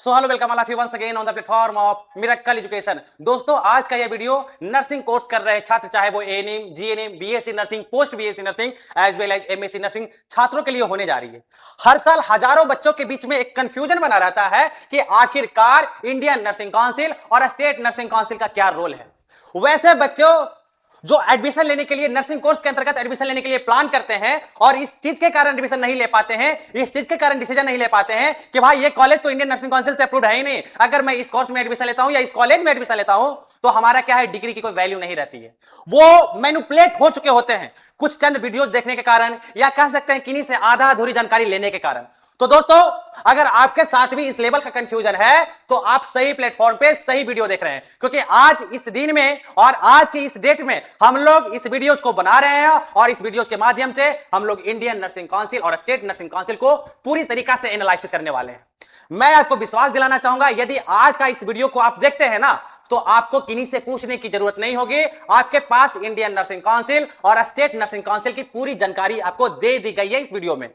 So hello welcome all of you once again on the platform of miracle education. दोस्तों आज का ये video nursing course कर रहे छात्र, चाहे वो ANM, GNM, BSc nursing, post BSc nursing as well as MSc nursing छात्रों के लिए होने जा रही है। हर साल हजारों बच्चों के बीच में एक कंफ्यूजन बना रहता है कि आखिरकार इंडियन नर्सिंग काउंसिल और स्टेट नर्सिंग काउंसिल का क्या रोल है। वैसे बच्चों जो एडमिशन लेने के लिए नर्सिंग कोर्स के अंतर्गत एडमिशन लेने के लिए प्लान करते हैं और इस चीज के कारण एडमिशन नहीं ले पाते हैं, इस चीज के कारण डिसीजन नहीं ले पाते हैं कि भाई ये कॉलेज तो इंडियन नर्सिंग काउंसिल से अप्रूव्ड है ही नहीं, अगर मैं इस कोर्स में एडमिशन लेता हूं या इस कॉलेज में एडमिशन लेता हूं तो हमारा क्या है, डिग्री की कोई वैल्यू नहीं रहती है। वो मैनिपुलेट हो चुके होते हैं कुछ चंद वीडियोस देखने के कारण, या कह सकते हैं किन्हीं से आधा अधूरी जानकारी लेने के कारण। तो दोस्तों अगर आपके साथ भी इस लेवल का कंफ्यूजन है तो आप सही प्लेटफॉर्म पे सही वीडियो देख रहे हैं, क्योंकि आज इस दिन में और आज की इस डेट में हम लोग इस वीडियोस को बना रहे हैं और इस वीडियोस के माध्यम से हम लोग इंडियन नर्सिंग काउंसिल और स्टेट नर्सिंग काउंसिल को पूरी तरीका से एनालिसिस करने वाले हैं। मैं आपको विश्वास दिलाना चाहूंगा, यदि आज का इस वीडियो को आप देखते हैं ना तो आपको किन्हीं से पूछने की जरूरत नहीं होगी। आपके पास इंडियन नर्सिंग काउंसिल और स्टेट नर्सिंग काउंसिल की पूरी जानकारी आपको दे दी गई है इस वीडियो में,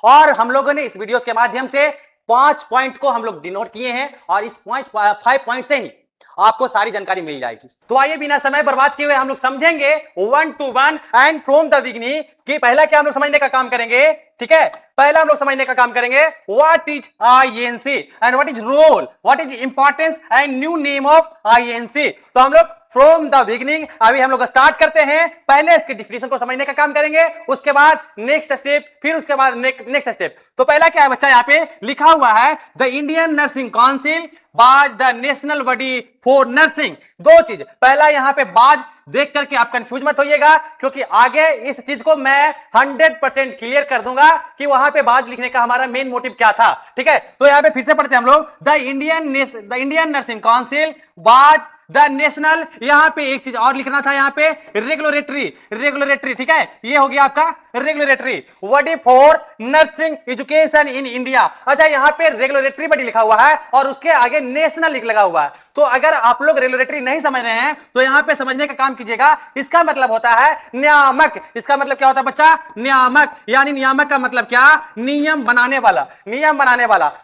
और हम लोगों ने इस वीडियो के माध्यम से 5 पॉइंट को हम लोग डिनोट किए हैं और इस 5 पॉइंट से ही आपको सारी जानकारी मिल जाएगी। तो आइए बिना समय बर्बाद किए हुए हम लोग समझेंगे 1 to 1 and from the beginning कि पहला क्या हम लोग समझने का काम करेंगे। ठीक है, पहला हम लोग समझने का काम करेंगे what is INC and what is role, what is importance and new name of INC. तो हम लोग फ्रॉम द बिगिनिंग अभी हम लोग स्टार्ट करते हैं। पहले इसके डिफिनेशन को समझने का काम करेंगे, उसके बाद नेक्स्ट स्टेप, फिर उसके बाद नेक्स्ट स्टेप। तो पहला क्या है बच्चा, यहाँ पे लिखा हुआ है the Indian nursing council was the national body for nursing. दो चीज, पहला यहाँ पे बाज देख करके आप कंफ्यूज मत होइएगा, क्योंकि आगे इस चीज को मैं 100% क्लियर कर दूंगा कि वहां पे बाज लिखने का हमारा मेन मोटिव क्या था। ठीक है, तो यहाँ पे फिर से पढ़ते हैं हम लोग the Indian nursing council was the national, यहां पे एक चीज और लिखना था, यहां पे रेगुलेटरी। ठीक है, ये हो गया आपका regulatory body for nursing education in India. अच्छा, यहां पे रेगुलेटरी बॉडी लिखा हुआ है और उसके आगे नेशनल लगा हुआ है। तो अगर आप लोग रेगुलेटरी नहीं समझ रहे हैं तो यहां पे समझने का काम कीजिएगा। इसका मतलब होता है नियामक। इसका मतलब क्या होता है बच्चा, नियामक। यानी नियामक का मतलब क्या, नियम बनाने वाला,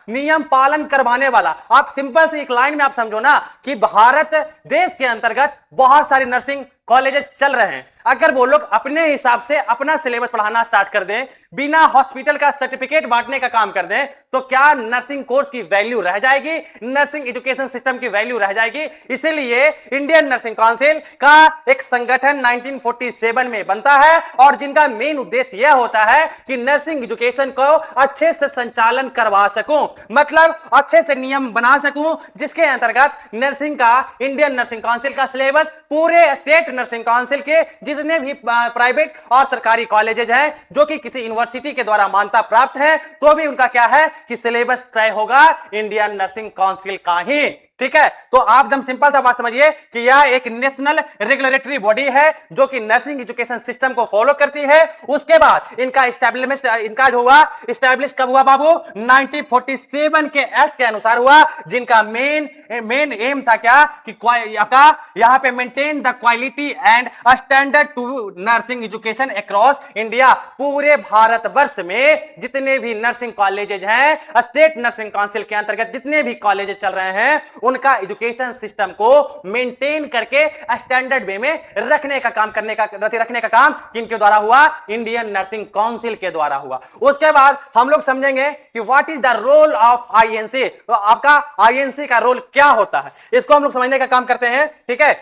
नियम पालन करवाने वाला। आप सिंपल से एक लाइन में आप समझो ना कि भारत देश के अंतर्गत बहुत सारे नर्सिंग कॉलेजेस चल रहे हैं। अगर वो लोग अपने हिसाब से अपना सिलेबस पढ़ाना स्टार्ट कर दें, बिना हॉस्पिटल का सर्टिफिकेट बांटने का काम कर दें, तो क्या नर्सिंग कोर्स की वैल्यू रह जाएगी, नर्सिंग एजुकेशन सिस्टम की वैल्यू रह जाएगी। इसीलिए इंडियन नर्सिंग काउंसिल का एक संगठन 1947 में बनता है और जिनका मेन उद्देश्य यह होता है कि नर्सिंग एजुकेशन को अच्छे से संचालन करवा सकूं, मतलब अच्छे से नियम बना सकूं, जिसके अंतर्गत नर्सिंग का, इंडियन नर्सिंग काउंसिल का सिलेबस पूरे स्टेट नर्सिंग काउंसिल के जितने भी प्राइवेट और सरकारी कॉलेजेज हैं जो कि किसी यूनिवर्सिटी के द्वारा मान्यता प्राप्त है, तो भी उनका क्या है कि सिलेबस तय होगा इंडियन नर्सिंग काउंसिल का ही। ठीक है, तो आप जब सिंपल सा बात समझिए कि यह एक नेशनल रेगुलेटरी बॉडी है जो कि नर्सिंग एजुकेशन सिस्टम को फॉलो करती है। उसके बाद इनका इनका जो हुआ स्टैब्लिश कब हुआ बाबू, 1947 के एक्ट के अनुसार हुआ, जिनका मेन एम था क्या कि आपका यहां पे maintain the quality and standard to nursing education across India. पूरे भारतवर्ष में जितने भी नर्सिंग कॉलेजेज हैं, स्टेट नर्सिंग काउंसिल के अंतर्गत जितने भी कॉलेजेज चल रहे हैं, उनका एजुकेशन सिस्टम को मेंटेन करके स्टैंडर्ड वे में रखने का काम किनके द्वारा हुआ, इंडियन नर्सिंग काउंसिल के द्वारा हुआ। उसके बाद हम लोग समझेंगे कि what is the role of INC. तो आपका आईएनसी का रोल क्या होता है, इसको हम लोग समझने का काम करते हैं। ठीक है,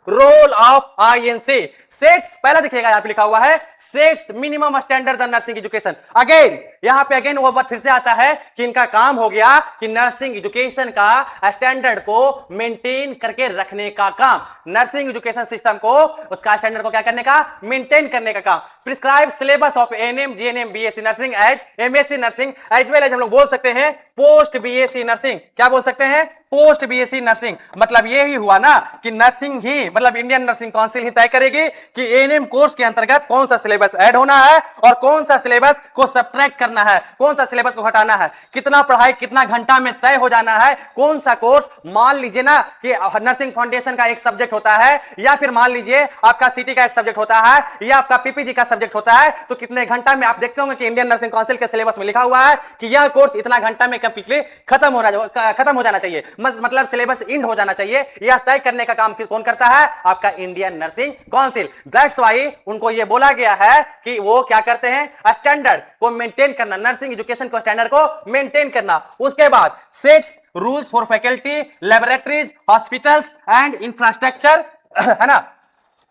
रोल ऑफ आईएनसी सेट्स, पहला देखिएगा यहां पे लिखा हुआ है sets minimum standard the nursing education. Again यहां पे वो बात फिर से आता है कि इनका काम हो गया कि नर्सिंग एजुकेशन का स्टैंडर्ड को मेंटेन करके रखने का काम, नर्सिंग एजुकेशन सिस्टम को उसका स्टैंडर्ड को क्या करने का, मेंटेन करने का काम। Prescribe syllabus of ANM, GNM, BSc nursing as MSc nursing as well as हम लोग बोल सकते हैं पोस्ट बीएससी नर्सिंग। क्या बोल सकते हैं, पोस्ट बीएससी नर्सिंग। मतलब ये ही हुआ ना कि नर्सिंग ही, मतलब इंडियन नर्सिंग काउंसिल ही तय करेगी कि एएनएम कोर्स के अंतर्गत कौन सा सिलेबस ऐड होना है और कौन सा सिलेबस को सब्ट्रैक्ट करना करना है, कौन सा सिलेबस को हटाना है, कितना पढ़ाई कितना घंटा में तय हो जाना है, कौन सा कोर्स, मान लीजिए ना कि नर्सिंग फाउंडेशन का एक सब्जेक्ट होता है, या फिर मान लीजिए आपका सीटी का एक सब्जेक्ट होता है, या आपका पीपीजी का सब्जेक्ट होता है, तो कितने घंटा में आप देखते होंगे कि इंडियन नर्सिंग काउंसिल के सिलेबस में लिखा हुआ है कि यह कोर्स इतना घंटा में कंप्लीटली खत्म हो जाना चाहिए, मतलब सिलेबस इंड हो जाना चाहिए। यह तय करने का काम कौन करता है? आपका Indian nursing council. That's why उनको यह बोला गया है कि वो क्या करते हैं? स्टैंडर्ड को मेंटेन करना, नर्सिंग एजुकेशन को स्टैंडर्ड को मेंटेन करना। उसके बाद sets rules for faculty, laboratories, hospitals and infrastructure, है ना।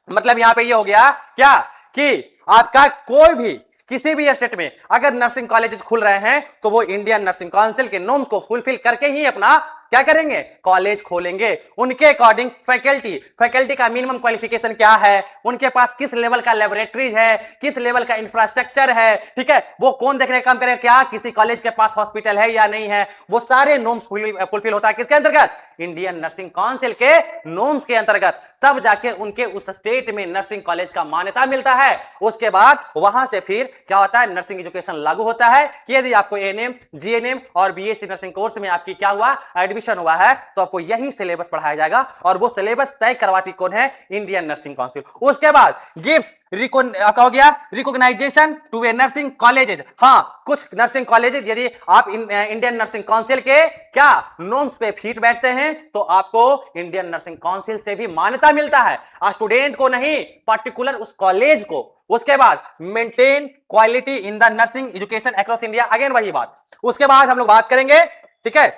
मतलब यहां पे ये हो गया क्या कि आपका कोई भी किसी भी स्टेट में अगर नर्सिंग कॉलेजेस खुल रहे हैं तो वो इंडियन नर्सिंग काउंसिल के नॉर्म्स को फुलफिल करके ही अपना क्या करेंगे? कॉलेज खोलेंगे। उनके अकॉर्डिंग फैकल्टी का मिनिमम क्वालिफिकेशन क्या है, उनके पास किस लेवल का लैबोरेटरीज है, किस लेवल का इंफ्रास्ट्रक्चर है, ठीक है, वो कौन देखने का काम करेगा, क्या किसी कॉलेज के पास हॉस्पिटल है या नहीं है, वो सारे नॉर्म्स फुलफिल होता है किसके अंतर्गत? इंडियन नर्सिंग काउंसिल के नॉर्म्स के अंतर्गत। तब जाके उनके उस स्टेट में नर्सिंग कॉलेज का मान्यता मिलता है। उसके बाद वहां से फिर क्या होता है? नर्सिंग एजुकेशन लागू होता है कि यदि आपको एएनएम, जीएनएम और बीएससी नर्सिंग कोर्स में आपकी क्या हुआ? एडमिशन हुआ है, तो आपको यही सिलेबस पढ़ाया जाएगा, और वो सिलेबस तय करवाती कौन है? Indian nursing council. उसके बाद गिव्स आपका हो गया recognition to a nursing colleges. हाँ, कुछ नर्सिंग कॉलेजेज यदि आप इंडियन नर्सिंग काउंसिल के क्या नॉर्म्स पे फिट बैठते हैं तो आपको इंडियन नर्सिंग काउंसिल से भी मान्यता मिलता है। स्टूडेंट को नहीं, पर्टिकुलर उस कॉलेज को। उसके बाद maintain quality in the nursing education across India, again वही बात। उसके बाद हम लोग बात करेंगे, ठीक है,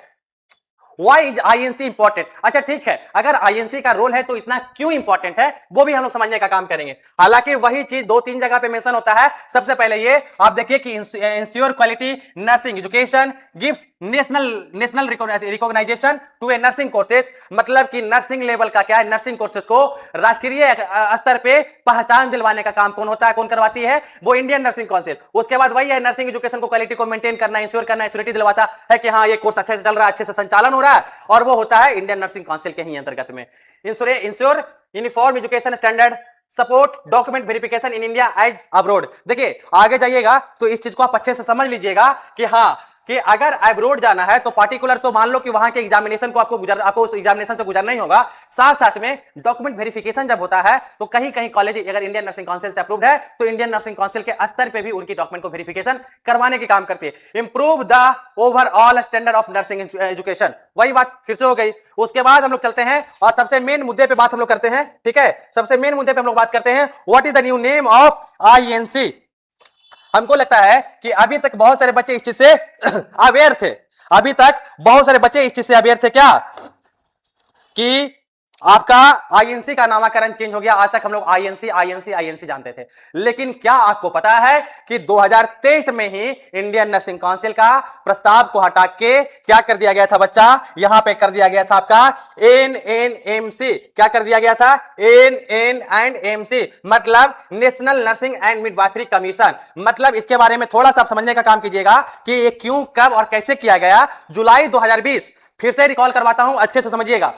Why is INC इंपॉर्टेंट? अच्छा ठीक है, अगर INC का रोल है तो इतना क्यों इंपॉर्टेंट है वो भी हम लोग समझने का काम करेंगे। हालांकि वही चीज 2-3 जगह पे मेंशन होता है। सबसे पहले ये आप देखिए कि ensure quality nursing education gives national recognition to a nursing courses, मतलब कि नर्सिंग लेवल का क्या है? नर्सिंग कोर्सेज को राष्ट्रीय स्तर पे पहचान दिलवाने का काम कौन होता है, कौन करवाती है? वो इंडियन नर्सिंग काउंसिल। उसके बाद वही है नर्सिंग एजुकेशन को क्वालिटी को मेंटेन करना, इंश्योर करना, एश्योरिटी दिलवाता है कि हाँ ये कोर्स अच्छे से चल रहा है, अच्छे से संचालन हो रहा है, और वो होता है इंडियन नर्सिंग काउंसिल के ही अंतर्गत में। Ensure uniform education standard, support document verification in India as abroad. देखिए आगे जाइएगा तो इस चीज को आप अच्छे से समझ लीजिएगा कि हाँ कि अगर अब्रोड जाना है तो पार्टिकुलर तो मान लो कि वहां के एग्जामिनेशन को आपको उस एग्जामिनेशन से गुजरना ही होगा, साथ साथ में डॉक्यूमेंट वेरिफिकेशन जब होता है तो कहीं कहीं कॉलेज अगर इंडियन नर्सिंग काउंसिल से अप्रूव्ड है तो इंडियन नर्सिंग काउंसिल के स्तर पे भी उनकी डॉक्यूमेंट को वेरिफिकेशन करवाने के काम करती है। Improve the overall standard of nursing education, वही बात फिर से हो गई। उसके बाद हम लोग चलते हैं और सबसे मेन मुद्दे पे बात हम लोग करते हैं, ठीक है, सबसे मेन मुद्दे पे हम लोग बात करते हैं, what is the new name of INC। हमको लगता है कि अभी तक बहुत सारे बच्चे इस चीज से अवेयर थे, अभी तक बहुत सारे बच्चे इस चीज से अवेयर थे क्या कि आपका INC का नामकरण चेंज हो गया। आज तक हम लोग INC जानते थे, लेकिन क्या आपको पता है कि 2023 में ही इंडियन नर्सिंग काउंसिल का प्रस्ताव को हटा के क्या कर दिया गया था बच्चा? यहां पे कर दिया गया था आपका NNMC। क्या कर दिया गया था? NNMC, मतलब national nursing and midwifery commission. मतलब इसके बारे में थोड़ा सा आप समझने का काम कीजिएगा कि ये क्यों, कब और कैसे किया गया। जुलाई 2020, फिर से रिकॉल करवाता हूं, अच्छे से समझिएगा।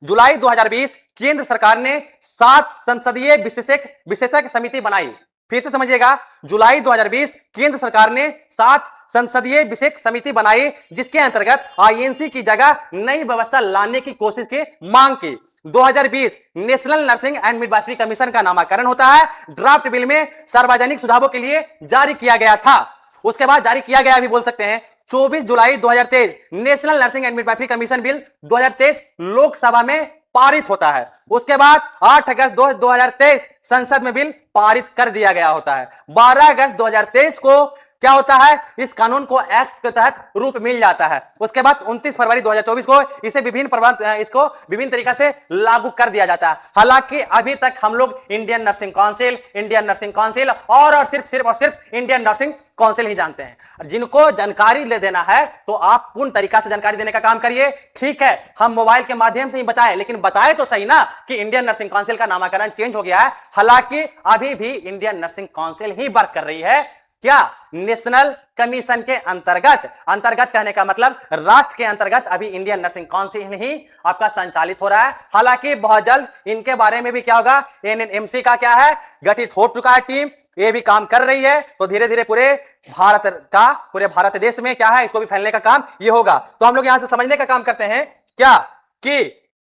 जुलाई 2020 केंद्र सरकार ने 7 संसदीय विशेषज्ञ समिति बनाई। फिर से समझिएगा, जुलाई 2020 केंद्र सरकार ने 7 संसदीय विशेषज्ञ समिति बनाई जिसके अंतर्गत INC की जगह नई व्यवस्था लाने की कोशिश की मांग की। 2020 national nursing and midwifery commission का नामकरण होता है, ड्राफ्ट बिल में सार्वजनिक सुझावों के लिए जारी किया गया था। उसके बाद जारी किया गया भी बोल सकते हैं। 24 जुलाई 2023 national nursing and midwifery commission bill 2023 Lok Sabha में पारित होता है। उसके बाद 8 अगस्त 2023 संसद में बिल पारित कर दिया गया होता है। 12 अगस्त 2023 को क्या होता है? इस कानून को एक्ट के तहत रूप मिल जाता है। उसके बाद 29 फरवरी 2024 को इसे विभिन्न तरीका से लागू कर दिया जाता है। हालांकि अभी तक हम लोग इंडियन नर्सिंग काउंसिल और सिर्फ इंडियन नर्सिंग काउंसिल ही जानते हैं। जिनको जानकारी ले देना है तो आप पूर्ण तरीका से जानकारी देने का काम करिए। ठीक है, हम मोबाइल के माध्यम से ही बताएं, लेकिन बताए तो सही ना कि इंडियन नर्सिंग काउंसिल का नामकरण चेंज हो गया है। हालांकि अभी भी इंडियन नर्सिंग काउंसिल ही वर्क कर रही है। क्या? नेशनल कमीशन के अंतर्गत कहने का मतलब राष्ट्र के अंतर्गत अभी इंडियन नर्सिंग काउंसिल ही आपका संचालित हो रहा है। हालांकि बहुत जल्द इनके बारे में भी क्या होगा? NNMC का क्या है? गठित हो चुका है टीम, ये भी काम कर रही है, तो धीरे धीरे पूरे भारत देश में क्या है, इसको भी फैलने का काम ये होगा। तो हम लोग यहां से समझने का काम करते हैं क्या कि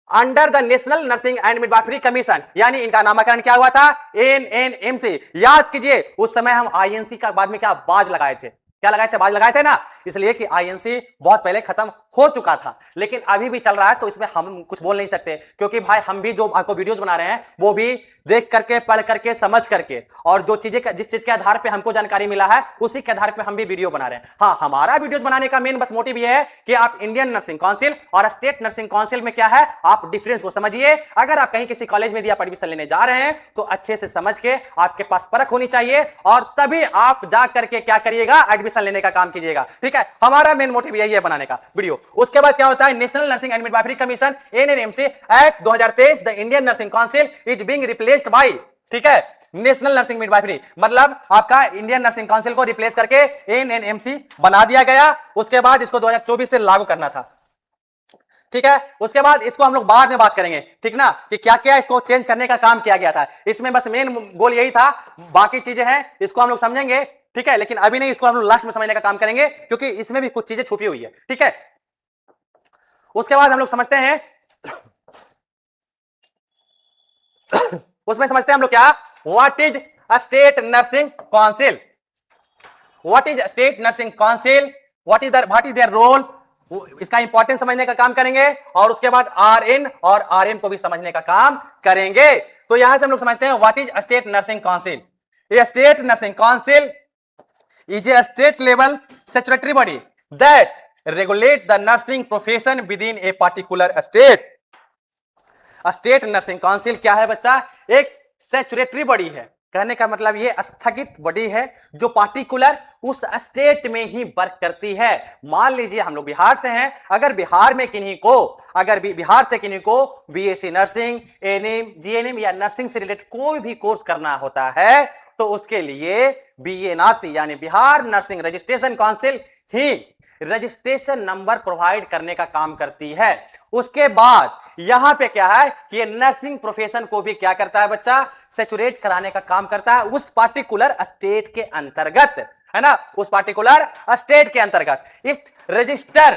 under the national nursing and midwifery commission, यानी इनका नामकरण क्या हुआ था, एनएनएमसी। याद कीजिए उस समय हम आईएनसी का बाद में क्या बाज लगाए थे, क्या लगाए थे, बाज लगाए थे ना, इसलिए कि आईएनसी बहुत पहले खत्म हो चुका था, लेकिन अभी भी चल रहा है, तो इसमें हम कुछ बोल नहीं सकते, क्योंकि भाई हम भी जो आपको वीडियोस बना रहे हैं वो भी देख करके, पढ़ करके, समझ करके, और जो चीजें जिस चीज के आधार पे हमको जानकारी मिला है उसी के आधार पे हम भी वीडियो बना रहे हैं। हाँ, हमारा वीडियोस बनाने का मेन बस मोटिव ये है कि आप इंडियन नर्सिंग काउंसिल और स्टेट नर्सिंग काउंसिल में क्या है, आप डिफरेंस को समझिए। अगर आप कहीं किसी कॉलेज में आप एडमिशन लेने जा रहे हैं तो अच्छे से समझ के आपके पास परख होनी चाहिए, और तभी आप जा करके क्या करिएगा, एडमिशन लेने का काम कीजिएगा। ठीक है, हमारा मेन मोटिव यही है बनाने का वीडियो। उसके बाद क्या होता है, national nursing and midwifery commission NNMC act 2023, the Indian nursing council is being replaced by, ठीक है, नेशनल नर्सिंग मिडवाइफरी, मतलब आपका इंडियन नर्सिंग काउंसिल को रिप्लेस करके एनएनएमसी बना दिया गया। उसके बाद इसको 2024 से लागू करना था। ठीक है, उसके बाद इसको हम लोग बाद में बात करेंगे, ठीक ना, कि क्या क्या इसको चेंज करने का काम किया गया था। इसमें बस मेन गोल यही था, बाकी चीजें हैं इसको हम लोग समझेंगे, ठीक है, लेकिन अभी नहीं, इसको हम लोग लास्ट में समझने का काम करेंगे, क्योंकि इसमें भी कुछ चीजें छुपी हुई है। ठीक है, उसके बाद हम लोग समझते हैं उसमें समझते हैं हम लोग क्या, what is a state nursing council, what is state nursing council, what is their role, इसका इंपॉर्टेंस समझने का काम करेंगे, और उसके बाद आरएन और आरएम को भी समझने का काम करेंगे। तो यहां से हम लोग समझते हैं what is state nursing council. A state nursing council is a state level statutory body that regulate the nursing profession within a particular state. State nursing council क्या है बच्चा, एक स्टैट्यूटरी बॉडी है, कहने का मतलब ये स्थगित बॉडी है जो पार्टिकुलर उस स्टेट में ही वर्क करती है। मान लीजिए हम लोग बिहार से हैं, अगर बिहार से किन्हीं को बीएससी नर्सिंग, एएनएम, जीएनएम या नर्सिंग से रिलेटेड कोई भी कोर्स करना होता है, तो उसके लिए बीएनआरसी यानी बिहार नर्सिंग रजिस्ट्रेशन काउंसिल ही रजिस्ट्रेशन नंबर प्रोवाइड करने का काम करती है। उसके बाद यहां पे क्या है कि नर्सिंग प्रोफेशन को भी क्या करता है बच्चा, सैचुरेट कराने का काम करता है उस पार्टिकुलर स्टेट के अंतर्गत, है ना, उस पार्टिकुलर स्टेट के अंतर्गत। इस रजिस्टर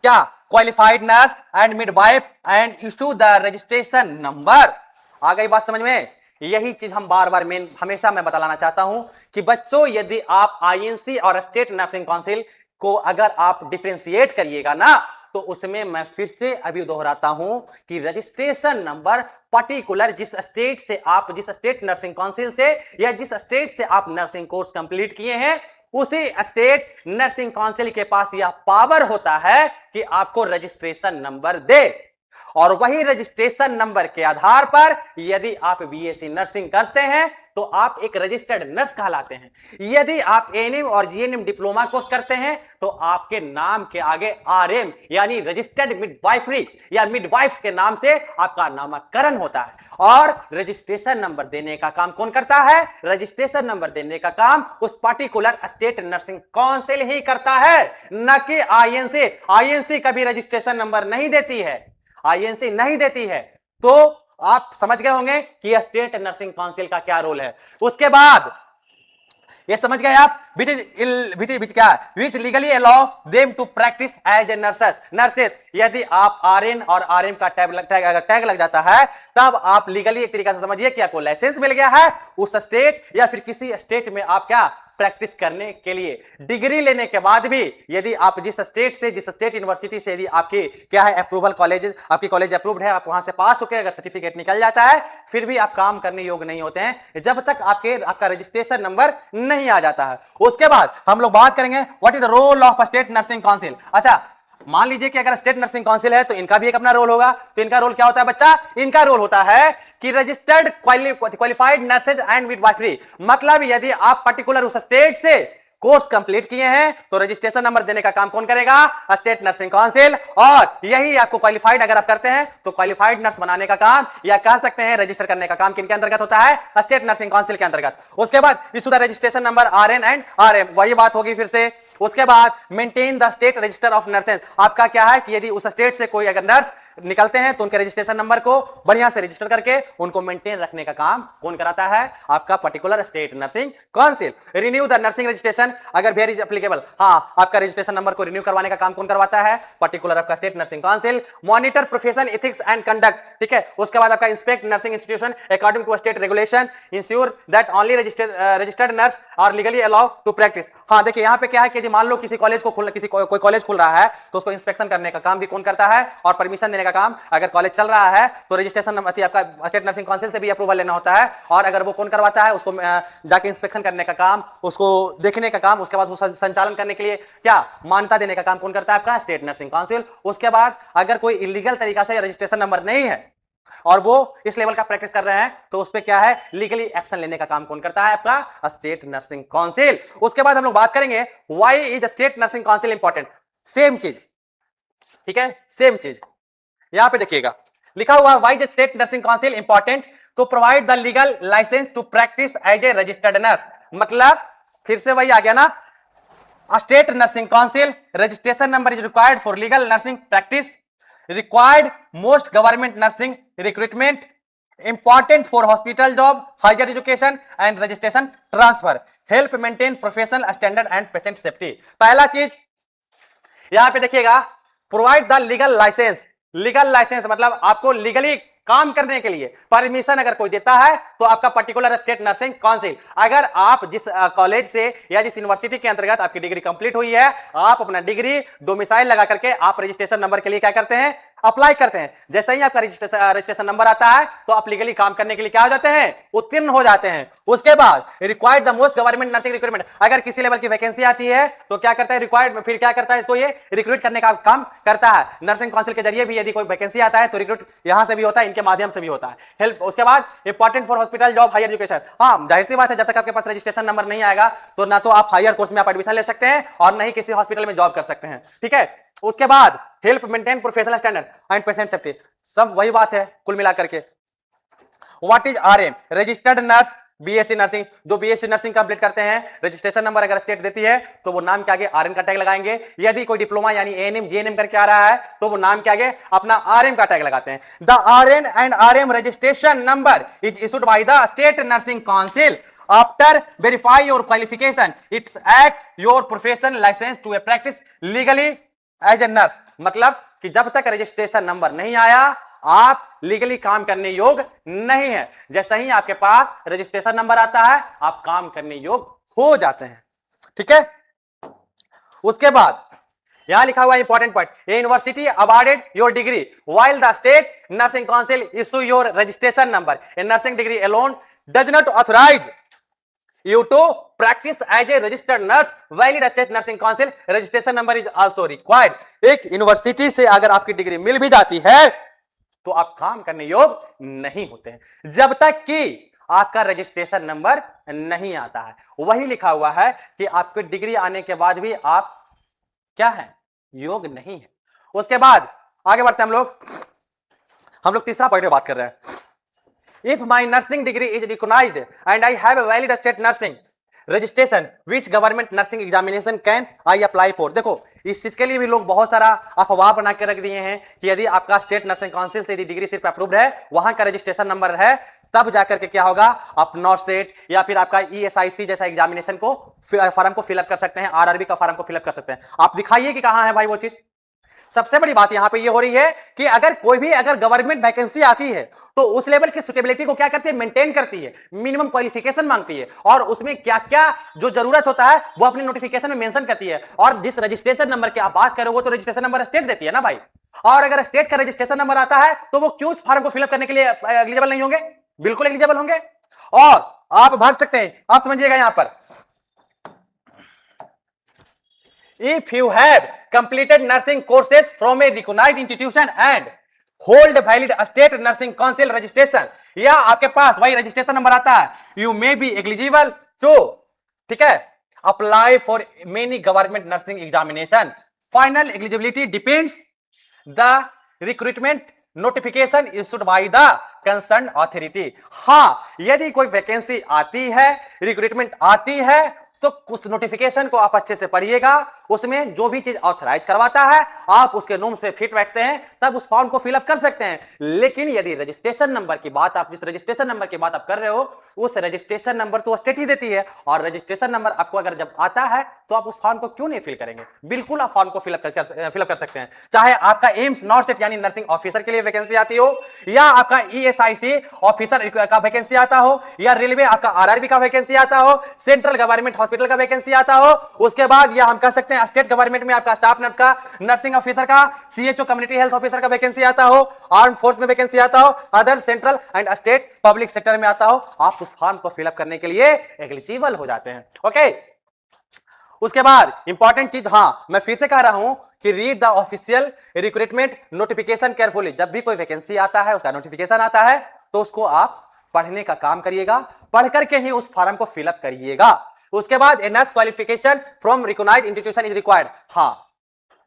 क्या qualified nurse and midwife and issue the registration number. आ गई बात समझ में? यही चीज हम बार बार हमेशा मैं बताना चाहता हूं कि बच्चों, यदि आप आईएनसी और स्टेट नर्सिंग काउंसिल को अगर आप डिफरेंशिएट करिएगा ना, तो उसमें मैं फिर से अभी दोहराता हूं कि रजिस्ट्रेशन नंबर पर्टिकुलर जिस स्टेट नर्सिंग काउंसिल से या जिस स्टेट से आप नर्सिंग कोर्स कंप्लीट किए हैं, उसी स्टेट नर्सिंग काउंसिल के पास यह पावर होता है कि आपको रजिस्ट्रेशन नंबर दे, और वही रजिस्ट्रेशन नंबर के आधार पर यदि आप बीएससी नर्सिंग करते हैं तो आप एक रजिस्टर्ड नर्स कहलाते हैं। यदि आप एएनएम और जीएनएम डिप्लोमा कोर्स करते हैं तो आपके नाम के आगे आरएम यानी रजिस्टर्ड मिडवाइफरी या मिडवाइफ के नाम से आपका नामकरण होता है। और रजिस्ट्रेशन नंबर देने का काम कौन करता है? रजिस्ट्रेशन नंबर देने का काम उस पार्टिकुलर स्टेट नर्सिंग काउंसिल ही करता है, न कि आईएनसी। आईएनसी कभी रजिस्ट्रेशन नंबर नहीं देती है, आईएनसी नहीं देती है। तो आप समझ गए होंगे कि स्टेट नर्सिंग काउंसिल का क्या रोल है। उसके बाद ये समझ गए आप which legally allow them to practice as a nurses. यदि आप आरएन और आरएम का टैग लग जाता है, तब आप लीगली एक तरीके से समझिए कि आपको लाइसेंस मिल गया है उस स्टेट या फिर किसी स्टेट में आप क्या प्रैक्टिस करने के लिए। डिग्री लेने के बाद भी यदि आप जिस स्टेट यूनिवर्सिटी से यदि आपकी क्या है अप्रूवल कॉलेज, आपकी कॉलेज अप्रूव्ड है, आप वहां से पास होकर अगर सर्टिफिकेट निकल जाता है, फिर भी आप काम करने योग्य नहीं होते हैं जब तक आपका रजिस्ट्रेशन नंबर नहीं आ जाता है। उसके बाद हम लोग बात करेंगे what is the role of state nursing council. अच्छा, मान लीजिए कि अगर स्टेट नर्सिंग काउंसिल है तो इनका भी एक अपना रोल होगा। तो इनका रोल क्या होता है बच्चा? इनका रोल होता है कि registered qualified nurses and midwifery, मतलब यदि आप पर्टिकुलर उस स्टेट से कोर्स कंप्लीट किए हैं तो रजिस्ट्रेशन नंबर देने का काम कौन करेगा? State nursing council. और यही आपको क्वालिफाइड अगर आप करते हैं तो क्वालिफाइड नर्स बनाने का काम या कह सकते हैं रजिस्टर करने का काम किनके अंतर्गत होता है? स्टेट नर्सिंग काउंसिल के अंतर्गत। उसके बाद issue the registration number RN and RM, वही बात होगी फिर से। उसके बाद maintain the state register of nurses. आपका क्या है कि यदि उस स्टेट से कोई अगर नर्स निकलते हैं तो उनके रजिस्ट्रेशन नंबर को बढ़िया से रजिस्टर करके उनको मेंटेन रखने का काम कौन कराता है? आपका particular state nursing council. Renew the nursing registration, अगर वेयर इज एप्लीकेबल, हाँ, आपका रजिस्ट्रेशन नंबर को रिन्यू करवाने का काम कौन करवाता है? पर्टिकुलर आपका state nursing council. Monitor professional ethics and conduct, ठीक है। उसके बाद आपका inspect nursing institution according to state regulation, ensure that only registered nurse are legally allow to practise. हाँ देखिए यहाँ पे क्या है कि यदि मान लो किसी कॉलेज को खुलना, किसी कोई कॉलेज खुल रहा है तो उसको इंस्पेक्शन करने का काम भी कौन करता है और परमिशन देने का काम, अगर कॉलेज चल रहा है तो रजिस्ट्रेशन नंबर आपका स्टेट नर्सिंग काउंसिल से भी अप्रूवल लेना होता है, और अगर वो कौन करवाता है उसको जाके इंस्पेक्शन करने का काम, उसको देखने का काम, उसके बाद उसको संचालन करने के लिए क्या मान्यता देने का काम कौन करता है? आपका स्टेट नर्सिंग काउंसिल। उसके बाद अगर कोई इलीगल तरीका से रजिस्ट्रेशन नंबर नहीं है और वो इस लेवल का प्रैक्टिस कर रहे हैं तो उस पे क्या है? लीगली एक्शन लेने का काम कौन करता है? आपका स्टेट नर्सिंग काउंसिल। उसके बाद हम लोग बात करेंगे why is state nursing council important. Same चीज, ठीक है, सेम चीज यहां पे देखिएगा लिखा हुआ है, why is state nursing council important to provide the legal licence to practice as a registered nurse. मतलब फिर से वही आ गया ना, state nursing council registration number is required for legal nursing practice, required most government nursing recruitment, important for hospital job, higher education and registration transfer, help maintain professional standard and patient safety। पहला चीज यहां पे देखिएगा, provide the legal licence. Legal licence मतलब आपको legally काम करने के लिए परमिशन अगर कोई देता है तो आपका पर्टिकुलर स्टेट नर्सिंग काउंसिल। अगर आप जिस कॉलेज से या जिस यूनिवर्सिटी के अंतर्गत आपकी डिग्री कंप्लीट हुई है, आप अपना डिग्री डोमिसाइल लगा करके आप रजिस्ट्रेशन नंबर के लिए क्या करते हैं? अप्लाई करते हैं। जैसे ही आपका रजिस्ट्रेशन नंबर आता है तो आप लीगली काम करने के लिए क्या हो जाते हैं? उत्तीर्ण हो जाते हैं। उसके बाद required the most government nursing recruitment, अगर किसी लेवल की वैकेंसी आती है तो क्या करता है? रिक्वायर्ड, फिर क्या करता है? इसको ये रिक्रूट करने का काम करता है। नर्सिंग काउंसिल के जरिए भी यदि कोई वैकेंसी आता है तो रिक्रूट यहां से भी होता है, इनके माध्यम से भी होता है। हेल्प, उसके बाद important for hospital job higher education. हाँ जाहिर सी बात है, जब तक आपके पास रजिस्ट्रेशन नंबर नहीं आएगा तो ना तो आप हायर कोर्स में आप एडमिशन ले सकते हैं और ना ही किसी हॉस्पिटल में जॉब कर सकते हैं, ठीक है। उसके बाद help maintain professional standard and patient safety, सब वही बात है कुल मिलाकर के। What is RM? Registered nurse BSc nursing. जो बीएससी नर्सिंग कंप्लीट करते हैं, रजिस्ट्रेशन नंबर अगर स्टेट देती है तो वो नाम के आगे आरएम का टैग लगाएंगे। यदि कोई डिप्लोमा यानी एएनएम जीएनएम करके आ रहा है तो वो नाम के आगे अपना आरएम का टैग लगाते हैं। The RN and RM registration number is issued by the state nursing council after verify your qualification, it's act your professional licence to practise legally as a nurse. मतलब कि जब तक रजिस्ट्रेशन नंबर नहीं आया आप legally काम करने योग्य नहीं है। जैसे ही आपके पास रजिस्ट्रेशन नंबर आता है आप काम करने योग्य हो जाते हैं, ठीक है। उसके बाद यहां लिखा हुआ important point, university awarded your degree while the state nursing council issue your registration number, a nursing degree alone does not authorise you to practice as a registered nurse, valid state nursing council registration number is also required। एक university से अगर आपकी degree मिल भी जाती है तो आप काम करने योग्य नहीं होते हैं जब तक कि आपका रजिस्ट्रेशन नंबर नहीं आता है। वही लिखा हुआ है कि आपकी डिग्री आने के बाद भी आप क्या है? योग्य नहीं है। उसके बाद आगे बढ़ते हैं हम लोग तीसरा पॉइंट पे बात कर रहे हैं। If my nursing degree is recognized and I have a valid state nursing registration, which government nursing examination can I apply for? देखो इस चीज के लिए भी लोग बहुत सारा अफवाह बना के रख दिए हैं कि यदि आपका स्टेट नर्सिंग काउंसिल से यदि डिग्री सिर्फ अप्रूव्ड है, वहां का रजिस्ट्रेशन नंबर है, तब जाकर के क्या होगा? आप नॉर्सेट या फिर आपका ईएसआईसी जैसा एग्जामिनेशन को फॉर्म को फिलअप कर सकते हैं, आरआरबी का फॉर्म को फिलअप कर सकते हैं। आप दिखाइए कि कहां है भाई वो चीज। सबसे बड़ी बात यहां पे ये हो रही है कि अगर कोई भी अगर गवर्नमेंट वैकेंसी आती है तो उस लेवल की सुटेबिलिटी को क्या करती है? मेंटेन करती है, मिनिमम क्वालिफिकेशन मांगती है और उसमें क्या क्या जो जरूरत होता है वो अपने नोटिफिकेशन में मेंशन करती है। और जिस रजिस्ट्रेशन नंबर की आप बात करोगे तो रजिस्ट्रेशन नंबर स्टेट देती है ना भाई। और अगर स्टेट का रजिस्ट्रेशन नंबर आता है तो वो क्यों उस फॉर्म को फिलअप करने के लिए एलिजिबल नहीं होंगे? बिल्कुल एलिजिबल होंगे और आप भर सकते हैं। आप समझिएगा यहां पर, if you have completed nursing courses from a recognized institution and hold valid state nursing council registration, या आपके पास वही रजिस्ट्रेशन नंबर आता है, you may be eligible to, ठीक है, apply for many government nursing examination। Final eligibility depends the recruitment notification issued by the concerned authority। हाँ, यदि कोई वैकेंसी आती है, रिक्रूटमेंट आती है तो उस नोटिफिकेशन को आप अच्छे से पढ़िएगा, उसमें जो भी चीज ऑथराइज करवाता है आप उसके नॉर्म्स पे फिट बैठते हैं, तब उस फॉर्म को फिलअप कर सकते हैं। लेकिन यदि रजिस्ट्रेशन नंबर की बात, आप जिस रजिस्ट्रेशन नंबर की बात आप कर रहे हो, उस रजिस्ट्रेशन नंबर तो स्टेट ही देती है, और रजिस्ट्रेशन नंबर आपको अगर जब आता है तो आप उस फॉर्म को क्यों नहीं फिल करेंगे? बिल्कुल आप फॉर्म को फिलअप कर सकते हैं। चाहे आपका एम्स नॉर्थ यानी नर्सिंग ऑफिसर के लिए वैकेंसी आती हो, या आपका ईएसआईसी ऑफिसर का वैकेंसी आता हो, या रेलवे आपका आरआरबी का वैकेंसी आता हो, सेंट्रल गवर्नमेंट हॉस्पिटल का वैकेंसी आता हो, उसके बाद या हम कह सकते हैं स्टेट गवर्नमेंट में आपका स्टाफ नर्स का, नर्सिंग ऑफिसर का, सीएचओ कम्युनिटी हेल्थ ऑफिसर का वैकेंसी आता हो, आर्म फोर्स में वैकेंसी आता हो, other central and state public sector में आता हो, आप उस फॉर्म को फिलअप करने के लिए एलिजिबल हो जाते हैं। ओके, उसके बाद इंपॉर्टेंट चीज, मैं फिर से कह रहा हूं कि read the official recruitment notification carefully. जब भी कोई वैकेंसी आता है, उसका नोटिफिकेशन आता है, तो उसको आप पढ़ने का काम करिएगा, पढ़ करके ही उस फॉर्म को फिलअप करिएगा। उसके बाद a nurse qualification from recognised institution is required.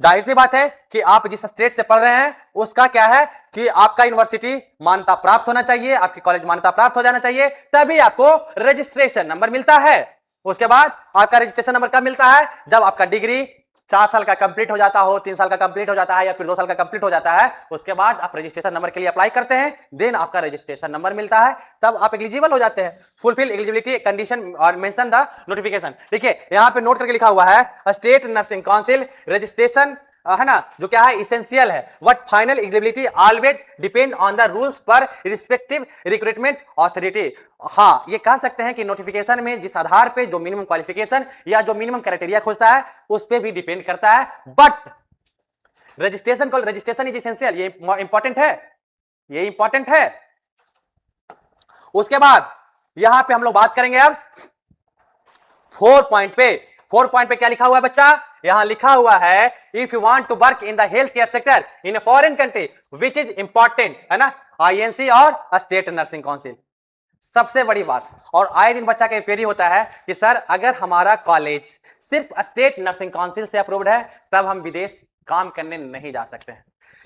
जाहिर सी बात है कि आप जिस स्टेट से पढ़ रहे हैं उसका क्या है कि आपका यूनिवर्सिटी मान्यता प्राप्त होना चाहिए, आपकी कॉलेज मान्यता प्राप्त हो जाना चाहिए, तभी आपको रजिस्ट्रेशन नंबर मिलता है। उसके बाद आपका रजिस्ट्रेशन नंबर कब मिलता है? जब आपका डिग्री 4 साल का कंप्लीट हो जाता हो, 3 साल का कंप्लीट हो जाता है, या फिर 2 साल का कंप्लीट हो जाता है, उसके बाद आप रजिस्ट्रेशन नंबर के लिए अप्लाई करते हैं, देन आपका रजिस्ट्रेशन नंबर मिलता है, तब आप एलिजिबल हो जाते हैं। फुलफिल एलिजिबिलिटी कंडीशन और मेंशन द नोटिफिकेशन। देखिए यहां पे नोट करके लिखा हुआ है स्टेट नर्सिंग काउंसिल रजिस्ट्रेशन, है ना, जो क्या है इसेंशियल है, but final eligibility always depend on the rules पर रिस्पेक्टिव रिक्रूटमेंट अथॉरिटी। ये कह सकते हैं कि नोटिफिकेशन में जिस आधार पे जो मिनिमम क्वालिफिकेशन या जो मिनिमम क्राइटेरिया खोजता है उस पे भी डिपेंड करता है, बट रजिस्ट्रेशन इज इसेंशियल। ये इंपॉर्टेंट है, ये इंपॉर्टेंट है। उसके बाद यहां पे हम लोग बात करेंगे अब 4 पॉइंट पे। 4 पॉइंट पे क्या लिखा हुआ है बच्चा? यहां लिखा हुआ है if you want to work in the health care sector in a foreign country which is important, है ना, आईएनसी और स्टेट नर्सिंग काउंसिल। सबसे बड़ी बात, और आए दिन बच्चा का क्वेरी होता है कि सर अगर हमारा कॉलेज सिर्फ स्टेट नर्सिंग काउंसिल से अप्रूव्ड है तब हम विदेश काम करने नहीं जा सकते हैं।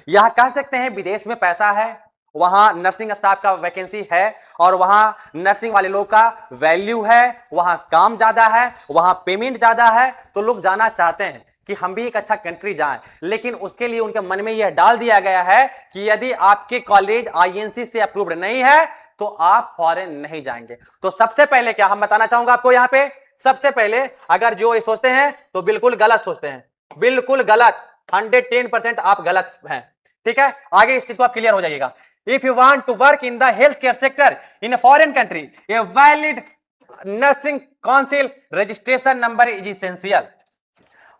यहां कह सकते हैं विदेश में पैसा है, वहां नर्सिंग स्टाफ का वैकेंसी है, और वहां नर्सिंग वाले लोग का वैल्यू है, वहां काम ज्यादा है, वहां पेमेंट ज्यादा है, तो लोग जाना चाहते हैं कि हम भी एक अच्छा कंट्री जाएं। लेकिन उसके लिए उनके मन में यह डाल दिया गया है कि यदि आपके कॉलेज आईएनसी से अप्रूव्ड नहीं है तो आप फॉरेन नहीं जाएंगे। तो सबसे पहले क्या हम बताना चाहूंगा आपको यहां पे, सबसे पहले अगर जो ये सोचते हैं तो बिल्कुल गलत सोचते हैं, बिल्कुल गलत, 110% आप गलत हैं। ठीक है, आगे इस चीज को आप क्लियर हो जाइएगा। If you want to work in the healthcare sector in a foreign country, a valid nursing council registration number is essential।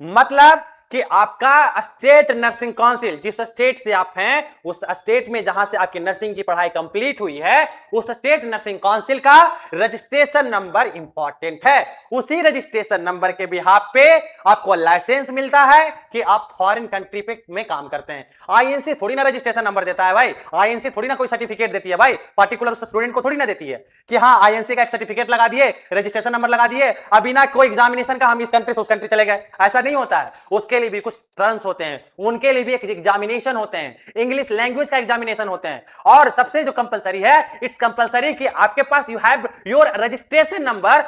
मतलब कि आपका स्टेट नर्सिंग काउंसिल, जिस स्टेट से आप हैं उस स्टेट में जहां से आपकी नर्सिंग की पढ़ाई कंप्लीट हुई है, उस स्टेट नर्सिंग काउंसिल का रजिस्ट्रेशन नंबर इंपॉर्टेंट है। उसी रजिस्ट्रेशन नंबर के बिहाफ पे आपको लाइसेंस मिलता है कि आप फॉरेन कंट्री पे में काम करते हैं। आईएनसी थोड़ी ना रजिस्ट्रेशन नंबर देता है भाई, आईएनसी थोड़ी ना कोई सर्टिफिकेट देती है भाई, पर्टिकुलर स्टूडेंट को थोड़ी ना देती है कि हाँ आईएनसी का एक सर्टिफिकेट लगा दिए, रजिस्ट्रेशन नंबर लगा दिए, अभी ना कोई एग्जामिनेशन का हम इस कंट्री से उस कंट्री चले गए, ऐसा नहीं होता है। उसके लिए भी कुछ टर्म्स होते हैं, उनके लिए भी एक एग्जामिनेशन होते हैं, इंग्लिश लैंग्वेज का एग्जामिनेशन होते हैं, और सबसे जो कंपलसरी है, इट्स कंपलसरी कि आपके पास you have your registration number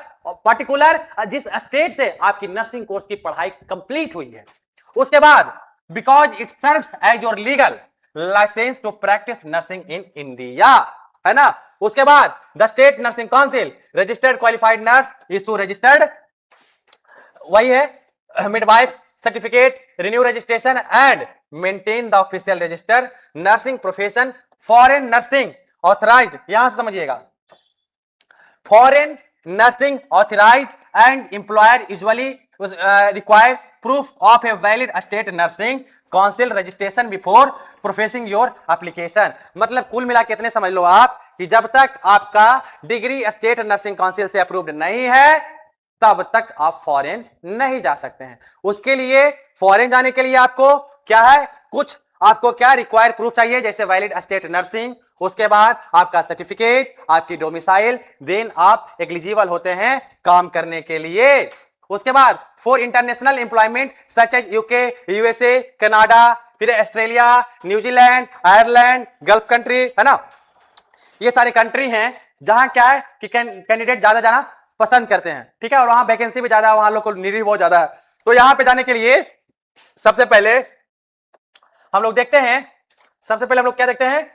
particular जिस स्टेट से आपकी नर्सिंग कोर्स की पढ़ाई कंप्लीट हुई है। उसके बाद because it serves as your legal licence to practise nursing in India, है ना। उसके बाद the state nursing council registered qualified nurse issue registered, वही है midwife certificate, renew registration and maintain the official register nursing profession foreign nursing authorised. यहां से समझिएगा, foreign nursing authorised and employer usually require proof of a valid state nursing council registration before professing your application. मतलब कुल मिला के इतने समझ लो आप कि जब तक आपका डिग्री स्टेट नर्सिंग काउंसिल से अप्रूव्ड नहीं है तब तक आप फॉरेन नहीं जा सकते हैं। उसके लिए फॉरेन जाने के लिए आपको क्या है, कुछ आपको क्या रिक्वायर प्रूफ चाहिए, जैसे वैलिड स्टेट नर्सिंग, उसके बाद आपका सर्टिफिकेट, आपकी डोमिसाइल, देन आप एलिजिबल होते हैं काम करने के लिए। उसके बाद for international employment such as UK, USA, Canada, फिर Australia, New Zealand, Ireland, gulf country, है ना, ये सारे कंट्री हैं जहां क्या है कि कैंडिडेट ज्यादा जाना पसंद करते हैं, ठीक है, और वहां वैकेंसी भी ज्यादा है, वहां लोग को नीड भी बहुत ज्यादा है। तो यहां पे जाने के लिए सबसे पहले हम लोग देखते हैं, सबसे पहले हम लोग क्या देखते हैं,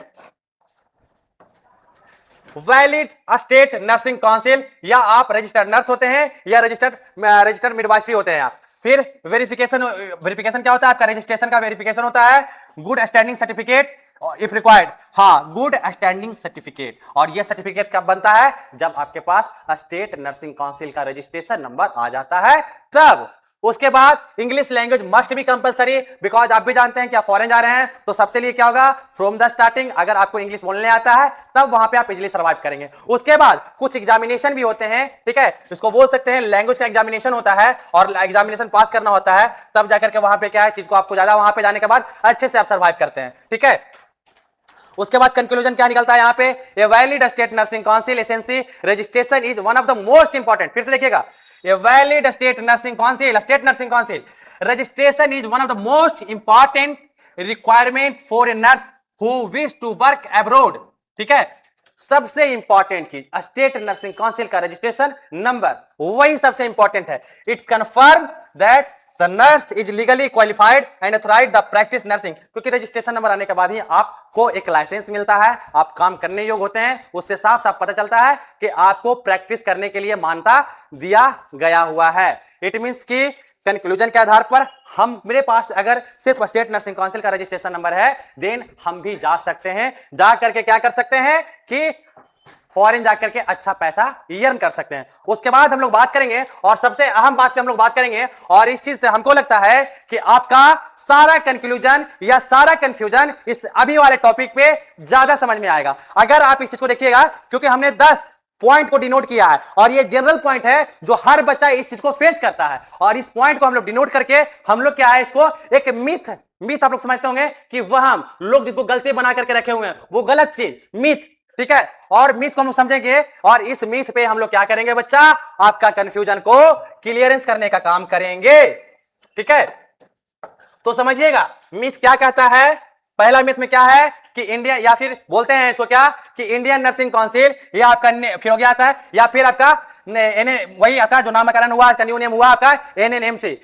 वैलिड स्टेट नर्सिंग काउंसिल, या आप रजिस्टर्ड नर्स होते हैं या रजिस्टर्ड मिडवाइफरी होते हैं आप। फिर वेरिफिकेशन क्या होता है आपका, रजिस्ट्रेशन का वेरिफिकेशन होता है, good standing certificate if required, हाँ गुड स्टैंडिंग सर्टिफिकेट, और यह सर्टिफिकेट कब बनता है, जब आपके पास स्टेट नर्सिंग काउंसिल का रजिस्ट्रेशन नंबर आ जाता है तब। उसके बाद English language must be compulsory, because आप भी जानते हैं कि आप फॉरेन जा रहे हैं, तो सबसे लिए क्या होगा, फ्रॉम द स्टार्टिंग अगर आपको इंग्लिश बोलने आता है तब वहां पे आप इजीली सर्वाइव करेंगे। उसके बाद कुछ एग्जामिनेशन भी होते हैं, ठीक है, इसको बोल सकते हैं लैंग्वेज का एग्जामिनेशन होता है, और एग्जामिनेशन पास करना होता है, तब जाकर के वहां पे क्या है चीज को आपको ज्यादा वहां पे जाने के बाद अच्छे से आप सर्वाइव करते हैं, ठीक है। उसके बाद कंक्लूजन क्या निकलता है यहां पे, a valid state nursing council एसेंसी registration is one of the most important, फिर से देखिएगा, a valid state nursing council registration is one of the most important requirement for a nurse who wish to work abroad, ठीक है। सबसे important चीज state nursing council का registration number, वही सबसे इंपॉर्टेंट है। It's confirm that the nurse is legally qualified and authorised the practice nursing, क्योंकि registration number आने के बाद ही आपको एक लाइसेंस मिलता है, आप काम करने योग्य होते हैं, उससे साफ साफ पता चलता है कि आपको प्रैक्टिस करने के लिए मान्यता दिया गया हुआ है। इट मींस कि कंक्लूजन के आधार पर हम, मेरे पास अगर सिर्फ स्टेट नर्सिंग काउंसिल का रजिस्ट्रेशन नंबर है, देन हम भी जा सकते हैं, जा करके क्या कर सकते हैं कि फॉरेन जाकर के अच्छा पैसा अर्न कर सकते हैं। उसके बाद हम लोग बात करेंगे, और सबसे अहम बात पे हम लोग बात करेंगे, और इस चीज से हमको लगता है कि आपका सारा कंक्लूजन या सारा कंफ्यूजन इस अभी वाले टॉपिक पे ज्यादा समझ में आएगा अगर आप इस चीज को देखिएगा, क्योंकि हमने 10 पॉइंट को डिनोट किया है, और ये जनरल पॉइंट है जो हर बच्चा इस चीज को फेस करता है, और इस पॉइंट को हम लोग डिनोट करके हम लोग क्या है इसको एक मिथ आप लोग समझते होंगे कि वह हम लोग जिसको गलती बना करके रखे हुए हैं वो गलत चीज मिथ, ठीक है, और मिथ को हम लोग समझेंगे, और इस मिथ पे हम लोग क्या करेंगे बच्चा, आपका कंफ्यूजन को क्लियरेंस करने का काम करेंगे, ठीक है। तो समझिएगा मिथ क्या कहता है। पहला मिथ में क्या है कि इंडिया, या फिर बोलते हैं इसको क्या कि इंडियन नर्सिंग काउंसिल, या आपका फिर हो गया आपका, या फिर आपका वही आपका जो नामकरण हुआ, इसका न्यू नेम हुआ आपका NNMC,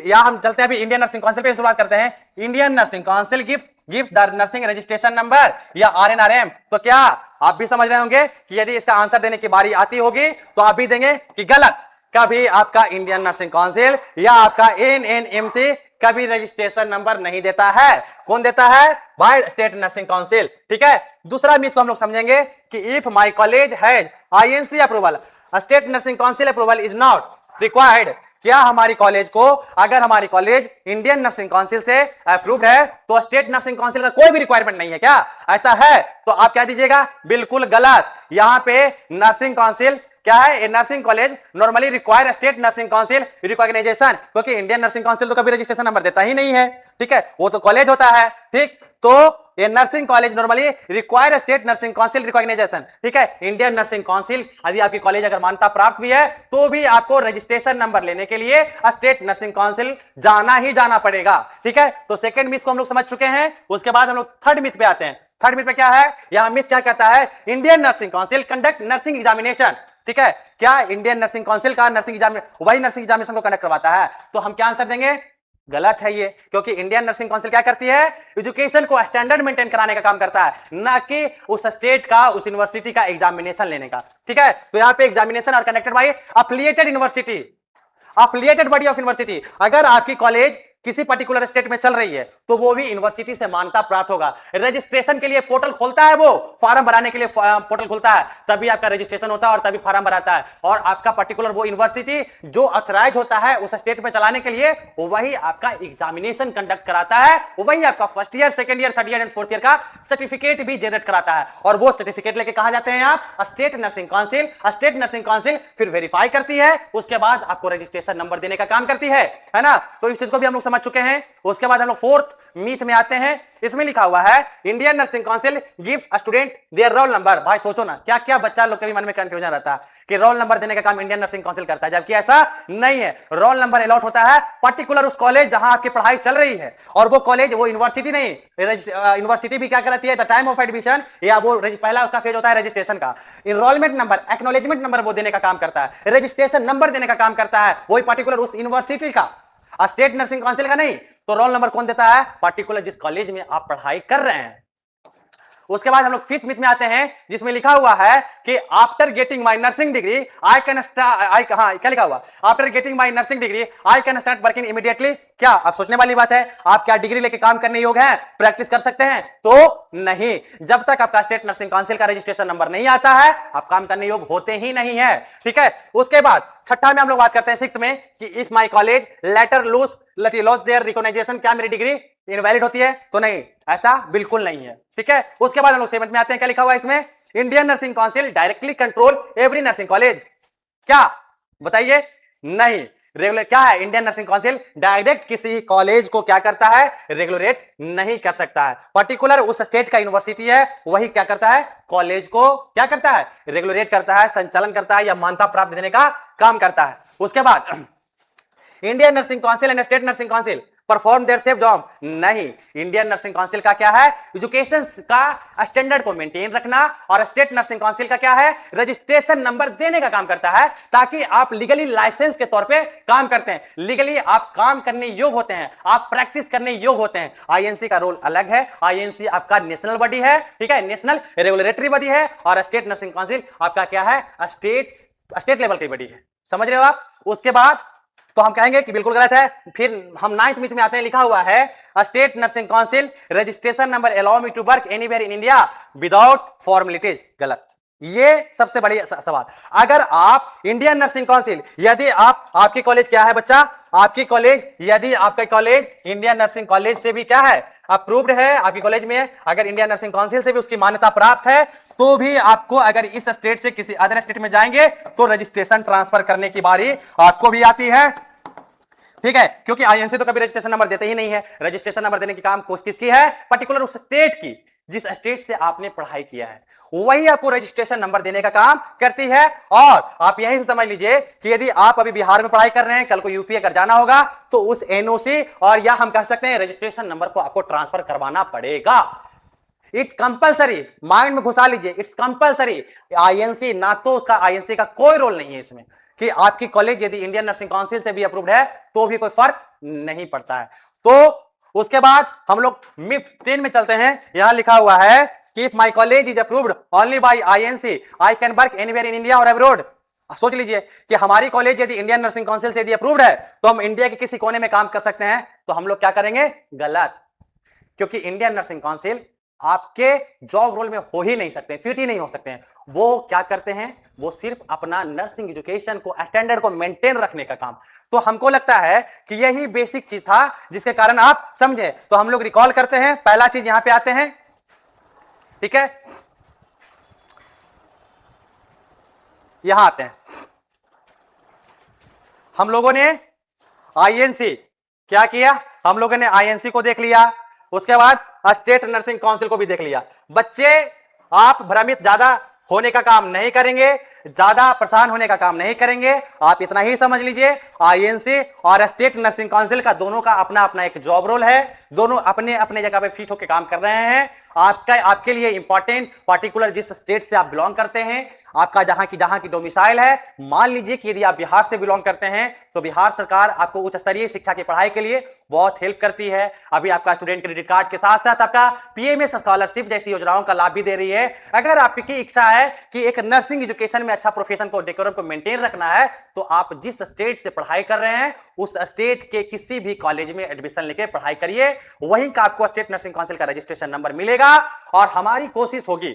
या हम चलते हैं अभी इंडियन नर्सिंग काउंसिल पे शुरुआत करते हैं। Indian nursing council gives the nursing registration number या RNRM। तो क्या आप भी समझ रहे होंगे कि यदि इसका आंसर देने की बारी आती होगी तो आप भी देंगे कि गलत, कभी आपका इंडियन नर्सिंग काउंसिल या आपका NNMC कभी रजिस्ट्रेशन नंबर नहीं देता है। कौन देता है? बाय स्टेट नर्सिंग काउंसिल, ठीक है। दूसरा मिथ को हम लोग समझेंगे कि if my college has INC approval, state nursing council approval is not required. क्या हमारी कॉलेज को, अगर हमारी कॉलेज इंडियन नर्सिंग काउंसिल से अप्रूव्ड है तो स्टेट नर्सिंग काउंसिल का कोई भी रिक्वायरमेंट नहीं है क्या? ऐसा है तो आप क्या दीजिएगा? बिल्कुल गलत। यहां पे नर्सिंग काउंसिल क्या है? A nursing college normally require state nursing council recognisation, क्योंकि इंडियन नर्सिंग काउंसिल तो कभी रजिस्ट्रेशन नंबर देता ही नहीं है, ठीक है, वो तो कॉलेज होता है, ठीक। तो ये nursing college normally require state nursing council recognition, ठीक है। इंडियन नर्सिंग काउंसिल यदि आपकी कॉलेज अगर मान्यता प्राप्त भी है तो भी आपको रजिस्ट्रेशन नंबर लेने के लिए स्टेट नर्सिंग काउंसिल जाना ही जाना पड़ेगा, ठीक है। तो सेकंड मिथ को हम लोग समझ चुके हैं। उसके बाद हम लोग थर्ड मिथ पे आते हैं। थर्ड मिथ में क्या है? यहां मिथ क्या कहता है? Indian nursing council conduct nursing examination, ठीक है। क्या इंडियन नर्सिंग काउंसिल का नर्सिंग एग्जामिनेशन वही नर्सिंग एग्जामिनेशन को कंडक्ट करवाता है? तो हम क्या आंसर देंगे? गलत है ये, क्योंकि इंडियन नर्सिंग काउंसिल क्या करती है? एजुकेशन को स्टैंडर्ड मेंटेन कराने का काम करता है, ना कि उस स्टेट का, उस यूनिवर्सिटी का एग्जामिनेशन लेने का, ठीक है। तो यहाँ पे एग्जामिनेशन और conducted by affiliated university, affiliated body of university. अगर आपकी कॉलेज किसी पर्टिकुलर स्टेट में चल रही है तो वो भी यूनिवर्सिटी से मान्यता प्राप्त होगा। रजिस्ट्रेशन के लिए पोर्टल खोलता है, वो फॉर्म भराने के लिए पोर्टल खोलता है, तभी आपका रजिस्ट्रेशन होता है और तभी फॉर्म भराता है। और आपका पर्टिकुलर वो यूनिवर्सिटी जो ऑथराइज होता है उस स्टेट में चलाने के लिए, वही आपका एग्जामिनेशन कंडक्ट कराता है, वही आपका first year, second year, third year and fourth year का सर्टिफिकेट भी जनरेट कराता है। और वो सर्टिफिकेट लेके कहां जाते हैं आप? State nursing council. State nursing council फिर वेरीफाई करती है, उसके बाद आपको रजिस्ट्रेशन नंबर देने का काम करती है ना। तो इस चीज को भी हम लोग समझ चुके हैं। उसके बाद हम लोग फोर्थ मीथ में आते हैं। इसमें लिखा हुआ है Indian nursing council gives a student their roll number. भाई सोचो ना, क्या क्या बच्चा लोग के भी मन में कंफ्यूजन रहता है कि रोल नंबर देने का काम इंडियन नर्सिंग काउंसिल करता है, जबकि ऐसा नहीं है। रोल नंबर अलॉट होता है पर्टिकुलर उस कॉलेज जहां आपकी पढ़ाई चल रही है, और वो कॉलेज, वो यूनिवर्सिटी नहीं, यूनिवर्सिटी भी क्या करती है, द टाइम ऑफ एडमिशन, या वो पहला उसका फेज होता है रजिस्ट्रेशन का। इनरोलमेंट नंबर, एक्नॉलेजमेंट नंबर वो देने का काम करता है, रजिस्ट्रेशन नंबर देने का काम करता है वही पर्टिकुलर उस यूनिवर्सिटी का, स्टेट नर्सिंग काउंसिल का नहीं। तो रोल नंबर कौन देता है? पर्टिकुलर जिस कॉलेज में आप पढ़ाई कर रहे हैं। उसके बाद हम लोग फिफ्थ मिथ में आते हैं, जिसमें लिखा हुआ है कि after getting my nursing degree I can क्या लिखा हुआ, after getting my nursing degree I can start working immediately. क्या आप सोचने वाली बात है, आप क्या डिग्री लेके काम करने योग्य हैं, प्रैक्टिस कर सकते हैं? तो नहीं, जब तक आपका स्टेट नर्सिंग काउंसिल का रजिस्ट्रेशन नंबर नहीं आता है आप काम करने योग्य होते ही नहीं है। ठीक है। उसके बाद छठा में हम लोग बात करते हैं सिक्स्थ में कि if my college letter loss their recognition, क्या मेरी डिग्री इनवैलिड होती है? तो नहीं, ऐसा बिल्कुल नहीं है। ठीक है। उसके बाद हम लोग सेवंथ में आते हैं, क्या लिखा हुआ है इसमें, Indian nursing council directly control every nursing college. क्या बताइए? नहीं। रेगुलर क्या है, इंडियन नर्सिंग काउंसिल डायरेक्ट किसी कॉलेज को क्या करता है, रेगुलेट नहीं कर सकता है। पर्टिकुलर उस स्टेट का यूनिवर्सिटी है वही क्या करता है, कॉलेज को क्या करता है, रेगुलेट करता है, संचालन करता है या मान्यता प्राप्त देने का काम करता है। उसके बाद Indian nursing council and state nursing council perform their safe job. नहीं, इंडियन नर्सिंग काउंसिल का क्या है, एजुकेशन का स्टैंडर्ड को मेंटेन रखना, और स्टेट नर्सिंग काउंसिल का क्या है, रजिस्ट्रेशन नंबर देने का काम करता है, ताकि आप लीगली लाइसेंस के तौर पे काम करते हैं, लीगली आप काम करने योग्य होते हैं, आप प्रैक्टिस करने योग्य होते हैं। आईएनसी का रोल अलग है, आईएनसी आपका नेशनल बॉडी है, ठीक है, नेशनल रेगुलेटरी बॉडी है, और स्टेट नर्सिंग काउंसिल आपका क्या है, स्टेट लेवल की बॉडी है। समझ रहे हो आप? उसके बाद तो हम कहेंगे कि बिल्कुल गलत है। फिर हम नाइन्थ मिथ में आते हैं, लिखा हुआ है state nursing council registration number allow me to work anywhere in India without formalities. गलत। ये सबसे बड़ी सवाल, अगर आप इंडियन नर्सिंग काउंसिल, यदि आपकी कॉलेज क्या है बच्चा, आपकी कॉलेज, यदि आपका कॉलेज इंडियन नर्सिंग कॉलेज से भी क्या है, अप्रूव्ड है, आपकी कॉलेज में अगर इंडियन नर्सिंग काउंसिल से भी उसकी मान्यता प्राप्त है, तो भी आपको अगर इस स्टेट से किसी अदर स्टेट में जाएंगे तो रजिस्ट्रेशन ट्रांसफर करने की बारी आपको भी आती है। ठीक है, क्योंकि आईएनसी तो कभी रजिस्ट्रेशन नंबर देते ही नहीं है। रजिस्ट्रेशन नंबर देने की काम किसकी है, पर्टिकुलर उस स्टेट की, जिस स्टेट से आपने पढ़ाई किया है वही आपको रजिस्ट्रेशन नंबर देने का काम करती है। और आप यहीं से समझ लीजिए कि यदि आप अभी बिहार में पढ़ाई कर रहे हैं, कल को यूपी अगर जाना होगा तो उस एनओसी और या हम कह सकते हैं रजिस्ट्रेशन नंबर को आपको ट्रांसफर करवाना पड़ेगा। इट कंपलसरी, माइंड में घुसा लीजिए, इट्स कंपलसरी। आईएनसी ना तो उसका, आईएनसी का कोई रोल नहीं है इसमें कि आपकी कॉलेज यदि इंडियन नर्सिंग काउंसिल से भी अप्रूव्ड है तो भी कोई फर्क नहीं पड़ता है। तो उसके बाद हम लोग मिथ 10 में चलते हैं। यहां लिखा हुआ है कि if my college is approved only by INC I can work anywhere in India और अब्रॉड। सोच लीजिए कि हमारी कॉलेज यदि इंडियन नर्सिंग काउंसिल से यदि अप्रूव्ड है तो हम इंडिया के किसी कोने में काम कर सकते हैं, तो हम लोग क्या करेंगे, गलत। क्योंकि इंडियन नर्सिंग काउंसिल आपके जॉब रोल में हो ही नहीं सकते, फिट ही नहीं हो सकते हैं। वो क्या करते हैं, वो सिर्फ अपना नर्सिंग एजुकेशन को, स्टैंडर्ड को मेंटेन रखने का काम। तो हमको लगता है कि यही बेसिक चीज था जिसके कारण आप समझे। तो हम लोग रिकॉल करते हैं, पहला चीज यहां पे आते हैं। ठीक है, यहां आते हैं, हम लोगों ने आईएनसी क्या किया, हम लोगों ने आईएनसी को देख लिया, उसके बाद स्टेट नर्सिंग काउंसिल को भी देख लिया। बच्चे आप भ्रमित ज्यादा होने का काम नहीं करेंगे, ज्यादा परेशान होने का काम नहीं करेंगे। आप इतना ही समझ लीजिए, आईएनसी और स्टेट नर्सिंग काउंसिल का दोनों का अपना अपना एक जॉब रोल है, दोनों अपने अपने जगह पे फिट होकर काम कर रहे हैं। आपके लिए इंपॉर्टेंट पर्टिकुलर जिस स्टेट से आप बिलोंग करते हैं, आपका जहां की डोमिसाइल है, मान लीजिए कि यदि आप बिहार से बिलोंग करते हैं तो बिहार सरकार आपको उच्च स्तरीय शिक्षा की पढ़ाई के लिए बहुत हेल्प करती है। अभी आपका स्टूडेंट क्रेडिट कार्ड के साथ साथ आपका पीएमएस स्कॉलरशिप जैसी योजनाओं का लाभ भी दे रही है। अगर आपकी इच्छा है कि एक नर्सिंग एजुकेशन में अच्छा प्रोफेशन को, डेकोरम को मेंटेन रखना है, तो आप जिस स्टेट से पढ़ाई कर रहे हैं उस स्टेट के किसी भी कॉलेज में एडमिशन लेके पढ़ाई करिए, वहीं का आपको स्टेट नर्सिंग काउंसिल का रजिस्ट्रेशन नंबर मिलेगा। और हमारी कोशिश होगी,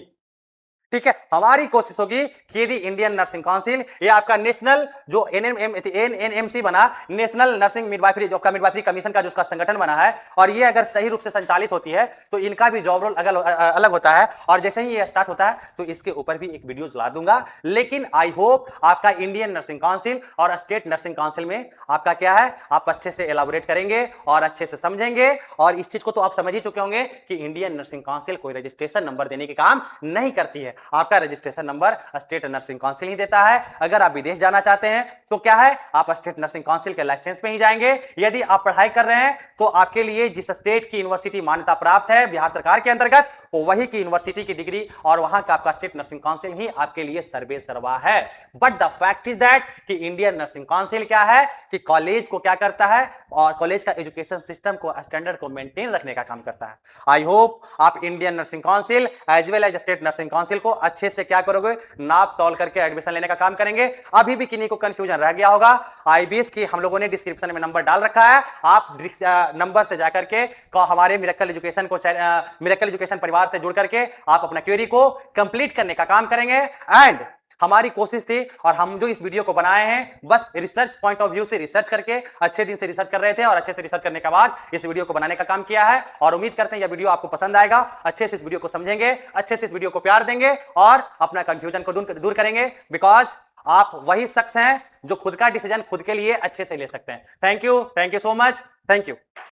ठीक है, हमारी कोशिश होगी कि यदि इंडियन नर्सिंग काउंसिल ये आपका नेशनल जो एनएमसी बना, नेशनल नर्सिंग मिडवाइफरी जो मिडवाइफरी कमीशन का जो उसका संगठन बना है, और ये अगर सही रूप से संचालित होती है तो इनका भी जॉब रोल अलग होता है, और जैसे ही ये स्टार्ट होता है तो इसके ऊपर भी एक वीडियो ला दूंगा। लेकिन आई होप आपका इंडियन नर्सिंग काउंसिल और स्टेट नर्सिंग काउंसिल में आपका क्या है, आप अच्छे से एलाबोरेट करेंगे और अच्छे से समझेंगे। और इस चीज को तो आप समझ ही चुके होंगे कि इंडियन नर्सिंग काउंसिल कोई रजिस्ट्रेशन नंबर देने के काम नहीं करती है, आपका registration number state nursing council ही देता है। अगर आप विदेश जाना चाहते हैं तो क्या है, आप स्टेट नर्सिंग काउंसिल के लाइसेंस पे ही जाएंगे। यदि आप पढ़ाई कर रहे हैं तो आपके लिए जिस स्टेट की यूनिवर्सिटी मान्यता प्राप्त है बिहार सरकार के अंतर्गत, वही की यूनिवर्सिटी की डिग्री और वहां का आपका स्टेट नर्सिंग काउंसिल ही आपके लिए सर्वे सर्वा है। But the fact is that कि इंडियन नर्सिंग काउंसिल क्या है कि कॉलेज को क्या करता है, और कॉलेज का एजुकेशन सिस्टम को स्टैंडर्ड को मेंटेन रखने का काम करता है। आई होप आप Indian nursing council as well as state nursing council को अच्छे से क्या करोगे, नाप तौल करके एडमिशन लेने का काम करेंगे। अभी भी किन्हीं को कंफ्यूजन रह गया होगा, आईबीएस की हम लोगों ने डिस्क्रिप्शन में नंबर डाल रखा है, आप नंबर से जाकर के हमारे मिरेकल एजुकेशन को मिरेकल एजुकेशन परिवार से जुड़ करके आप अपना क्वेरी को कंप्लीट करने का काम करेंगे। एंड हमारी कोशिश थी, और हम जो इस वीडियो को बनाए हैं बस रिसर्च पॉइंट ऑफ व्यू से रिसर्च करके अच्छे दिन से रिसर्च कर रहे थे, और अच्छे से रिसर्च करने के बाद इस वीडियो को बनाने का काम किया है। और उम्मीद करते हैं यह वीडियो आपको पसंद आएगा, अच्छे से इस वीडियो को समझेंगे, अच्छे से इस वीडियो को प्यार देंगे और अपना कंफ्यूजन को दूर करेंगे, बिकॉज आप वही शख्स हैं जो खुद का डिसीजन खुद के लिए अच्छे से ले सकते हैं। Thank you so much, thank you.